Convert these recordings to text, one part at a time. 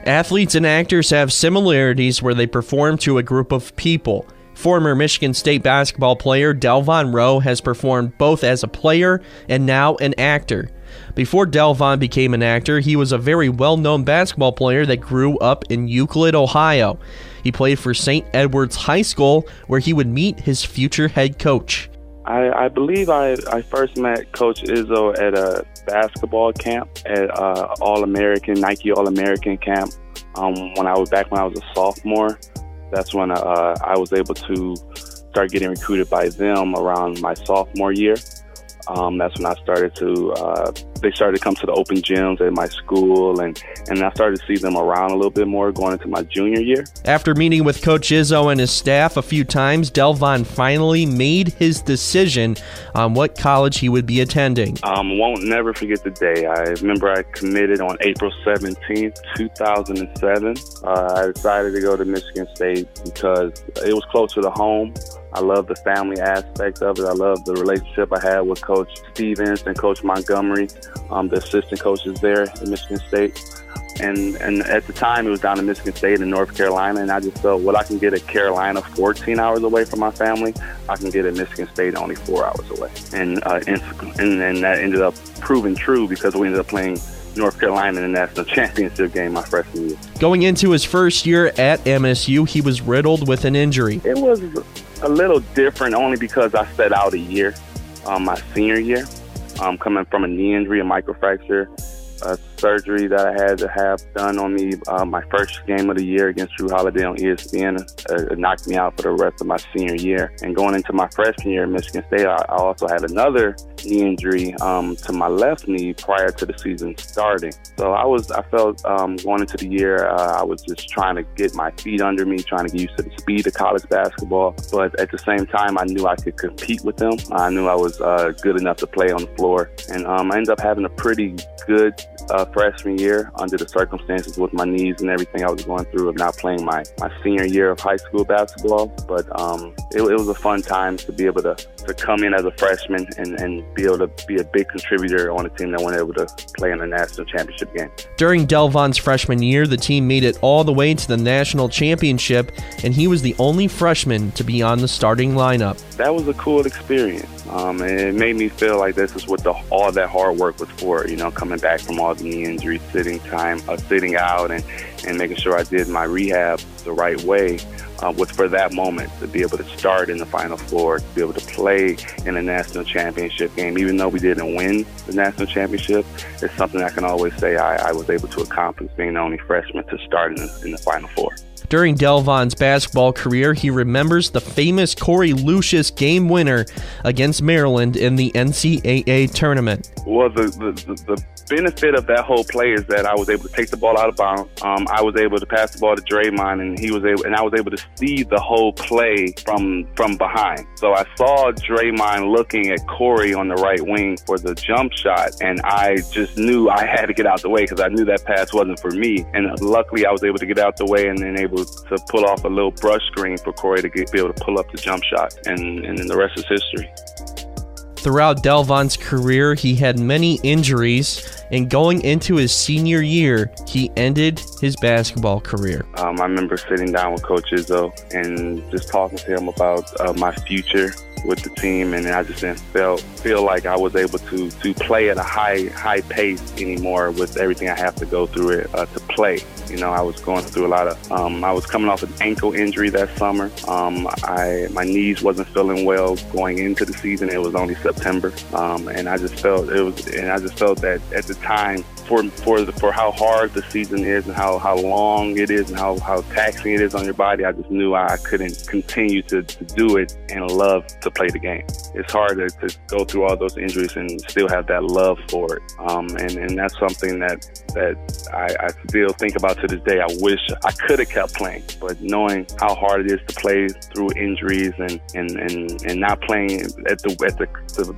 Athletes and actors have similarities where they perform to a group of people. Former Michigan State basketball player Delvon Roe has performed both as a player and now an actor. Before Delvon became an actor, he was a very well-known basketball player that grew up in Euclid, Ohio. He played for St. Edward's High School, where he would meet his future head coach. I believe I first met Coach Izzo at a basketball camp at All-American, Nike All-American camp when I was a sophomore. That's when I was able to start getting recruited by them around my sophomore year. That's when I started to, they started to come to the open gyms at my school, and I started to see them around a little bit more going into my junior year. After meeting with Coach Izzo and his staff a few times, Delvon finally made his decision on what college he would be attending. Won't never forget the day. I remember I committed on April 17th, 2007. I decided to go to Michigan State because it was closer to home. I love the family aspect of it. I love the relationship I had with Coach Stevens and Coach Montgomery, the assistant coaches there at Michigan State. And at the time, it was down in Michigan State in North Carolina, and I just felt, well, I can get at Carolina 14 hours away from my family. I can get at Michigan State only 4 hours away. And that ended up proving true because we ended up playing North Carolina in the national championship game my freshman year. Going into his first year at MSU, he was riddled with an injury. It was a little different only because I set out a year, my senior year, coming from a knee injury, a microfracture, surgery that I had to have done on me my first game of the year against Drew Holiday on ESPN. It knocked me out for the rest of my senior year. And going into my freshman year at Michigan State, I also had another knee injury to my left knee prior to the season starting. So I felt going into the year, I was just trying to get my feet under me, trying to get used to the speed of college basketball. But at the same time, I knew I could compete with them. I knew I was good enough to play on the floor. And I ended up having a pretty good freshman year under the circumstances with my knees and everything I was going through of not playing my senior year of high school basketball. But it was a fun time to be able to come in as a freshman and be able to be a big contributor on a team that wasn't able to play in a national championship game. During Delvon's freshman year, the team made it all the way to the national championship, and he was the only freshman to be on the starting lineup. That was a cool experience. And it made me feel like this is what all that hard work was for, coming back from all the knee injuries, sitting out and making sure I did my rehab the right way was for that moment, to be able to start in the Final Four, to be able to play in a national championship game. Even though we didn't win the national championship, it's something I can always say I was able to accomplish, being the only freshman to start in the Final Four. During Delvon's basketball career, he remembers the famous Corey Lucius game winner against Maryland in the NCAA tournament. Well, the benefit of that whole play is that I was able to take the ball out of bounds. I was able to pass the ball to Draymond, and I was able to see the whole play from behind. So I saw Draymond looking at Corey on the right wing for the jump shot, and I just knew I had to get out the way because I knew that pass wasn't for me. And luckily, I was able to get out the way and then able to pull off a little brush screen for Corey to be able to pull up the jump shot, and then the rest is history. Throughout Delvon's career, he had many injuries, and going into his senior year, he ended his basketball career. I remember sitting down with Coach Izzo and just talking to him about my future with the team, and I just didn't feel like I was able to play at a high pace anymore with everything I have to go through it to play. I was going through a lot of, I was coming off an ankle injury that summer. My knees wasn't feeling well going into the season. It was only September. And I just felt that at the time, for how hard the season is and how long it is and how taxing it is on your body, I just knew I couldn't continue to do it and love to play the game. It's hard to go through all those injuries and still have that love for it. And that's something that I still think about to this day. I wish I could have kept playing, but knowing how hard it is to play through injuries and not playing at the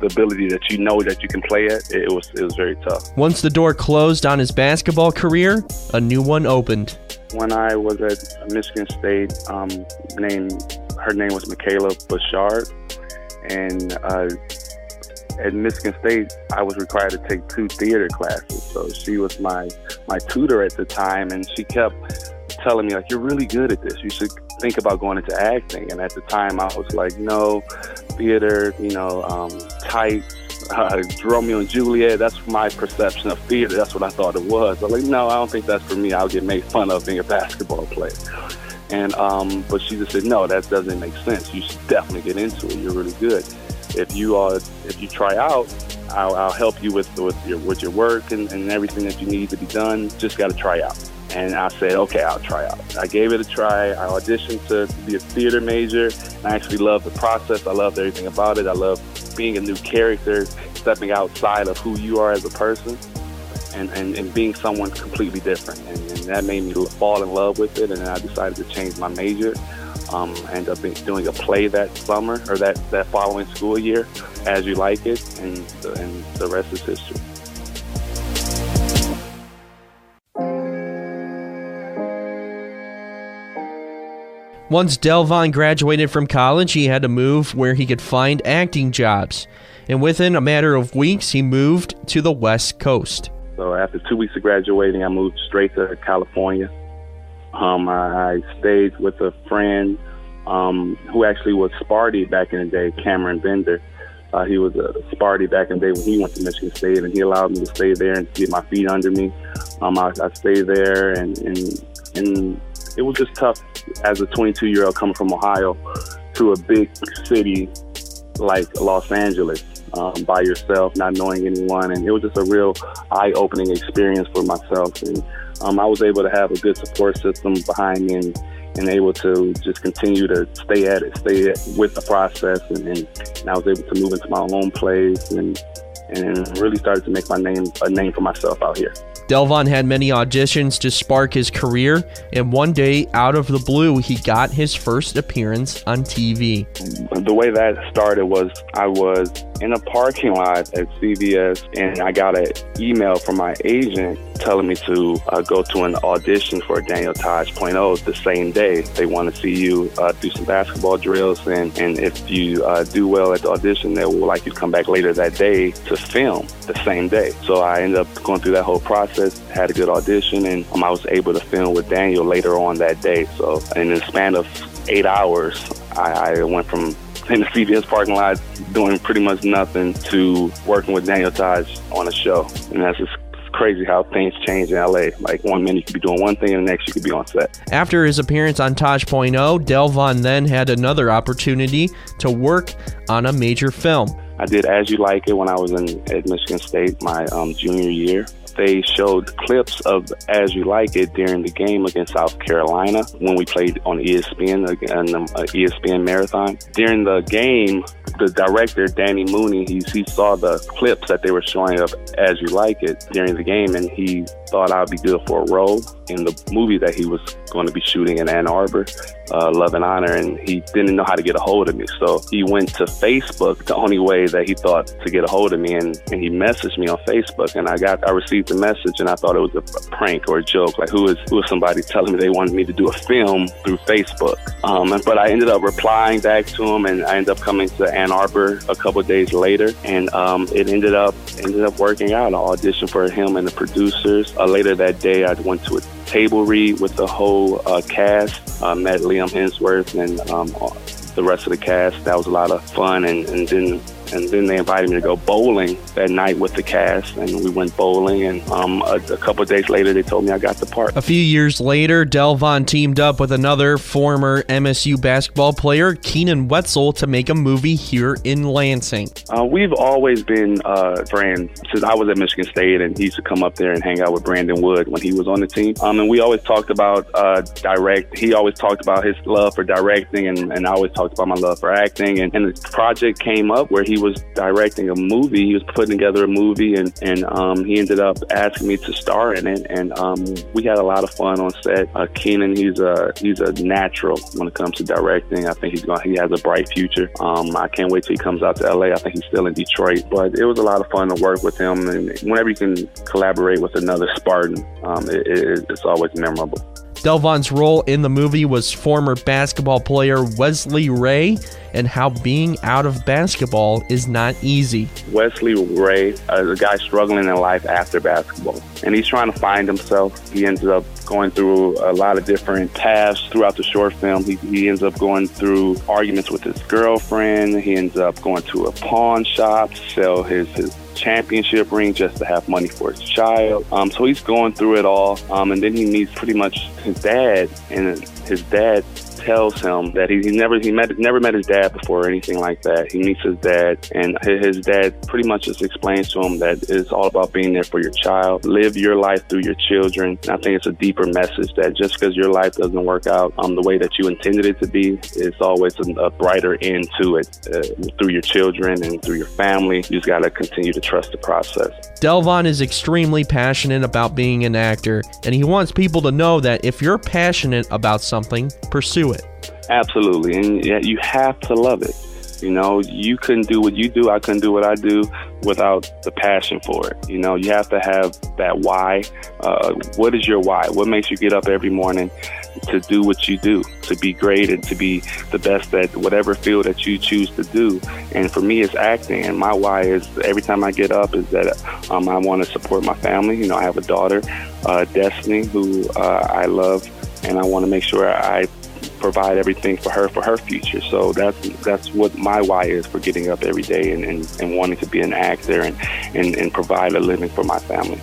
ability that that you can play at, it was very tough. Once the door closed on his basketball career, a new one opened. When I was at Michigan State, her name was Michaela Bouchard, and at Michigan State, I was required to take 2 theater classes. So she was my tutor at the time, and she kept telling me, like, you're really good at this. You should think about going into acting. And at the time, I was like, no, theater, tights, Romeo and Juliet, that's my perception of theater. That's what I thought it was. I'm like, no, I don't think that's for me. I'll get made fun of being a basketball player. And but she just said, no, that doesn't make sense. You should definitely get into it. You're really good. If you try out, I'll help you with your work and everything that you need to be done. Just got to try out. And I said, okay, I'll try out. I gave it a try. I auditioned to be a theater major. I actually loved the process. I loved everything about it. I loved being a new character, stepping outside of who you are as a person, and being someone completely different. And that made me fall in love with it. And then I decided to change my major. Ended up doing a play that summer, or that following school year, As You Like It, and the rest is history. Once Delvon graduated from college, he had to move where he could find acting jobs. And within a matter of weeks, he moved to the West Coast. So after 2 weeks of graduating, I moved straight to California. I stayed with a friend who actually was Sparty back in the day, Cameron Bender. He was a Sparty back in the day when he went to Michigan State, and he allowed me to stay there and get my feet under me. I stayed there, and it was just tough as a 22-year-old coming from Ohio to a big city like Los Angeles by yourself, not knowing anyone. And it was just a real eye-opening experience for myself. And I was able to have a good support system behind me and able to just continue to stay with the process. And I was able to move into my own place and really started to make a name for myself out here. Delvon had many auditions to spark his career, and one day, out of the blue, he got his first appearance on TV. The way that started was I was in a parking lot at CVS, and I got an email from my agent telling me to go to an audition for Daniel Taj .0 the same day. They want to see you do some basketball drills, and if you do well at the audition, they will like you to come back later that day to film the same day. So I ended up going through that whole process, had a good audition, and I was able to film with Daniel later on that day. So in the span of 8 hours, I went from in the CVS parking lot doing pretty much nothing to working with Daniel Taj on a show. And that's just crazy how things change in LA. Like 1 minute you could be doing one thing and the next you could be on set. After his appearance on Taj .0, Delvon then had another opportunity to work on a major film. I did As You Like It when I was at Michigan State my junior year. They showed clips of As You Like It during the game against South Carolina when we played on ESPN, ESPN Marathon. During the game, the director, Danny Mooney, he saw the clips that they were showing of As You Like It during the game, and he thought I'd be good for a role in the movie that he was going to be shooting in Ann Arbor, Love and Honor, and he didn't know how to get a hold of me. So he went to Facebook, the only way that he thought to get a hold of me, and he messaged me on Facebook, and I received the message, and I thought it was a prank or a joke, like who is somebody telling me they wanted me to do a film through Facebook. But I ended up replying back to him, and I ended up coming to Ann Arbor a couple of days later, and it ended up working out. I auditioned for him and the producers. Later that day, I went to a table read with the whole cast, met Liam Hemsworth and the rest of the cast. That was a lot of fun, and then they invited me to go bowling that night with the cast, and we went bowling, and a couple of days later, they told me I got the part. A few years later, Delvon teamed up with another former MSU basketball player, Keenan Wetzel, to make a movie here in Lansing. We've always been friends since I was at Michigan State, and he used to come up there and hang out with Brandon Wood when he was on the team. And we always talked about He always talked about his love for directing, and I always talked about my love for acting. And the project came up where he was directing a movie. He was putting together a movie, and he ended up asking me to star in it. And we had a lot of fun on set. Keenan, he's a natural when it comes to directing. I think he has a bright future. I can't wait till he comes out to LA. I think he's still in Detroit, but it was a lot of fun to work with him. And whenever you can collaborate with another Spartan, it's always memorable. Delvon's role in the movie was former basketball player Wesley Ray, and how being out of basketball is not easy. Wesley Ray is a guy struggling in life after basketball, and he's trying to find himself. He ends up going through a lot of different paths throughout the short film. He ends up going through arguments with his girlfriend. He ends up going to a pawn shop to sell his championship ring just to have money for his child. So he's going through it all, and then he meets pretty much his dad, and his dad tells him that he never met his dad before or anything like that. He meets his dad, and his dad pretty much just explains to him that it's all about being there for your child. Live your life through your children. And I think it's a deeper message that just because your life doesn't work out the way that you intended it to be, it's always a brighter end to it through your children and through your family. You just got to continue to trust the process. Delvon is extremely passionate about being an actor, and he wants people to know that if you're passionate about something, pursue it. Absolutely, and you have to love it. You know, you couldn't do what you do, I couldn't do what I do without the passion for it. You know, you have to have that why. What is your why? What makes you get up every morning to do what you do, to be great and to be the best at whatever field that you choose to do? And for me, it's acting. And my why is every time I get up is that I want to support my family. You know, I have a daughter, Destiny, who I love, and I want to make sure I provide everything for her future. So that's what my why is for getting up every day and wanting to be an actor and provide a living for my family.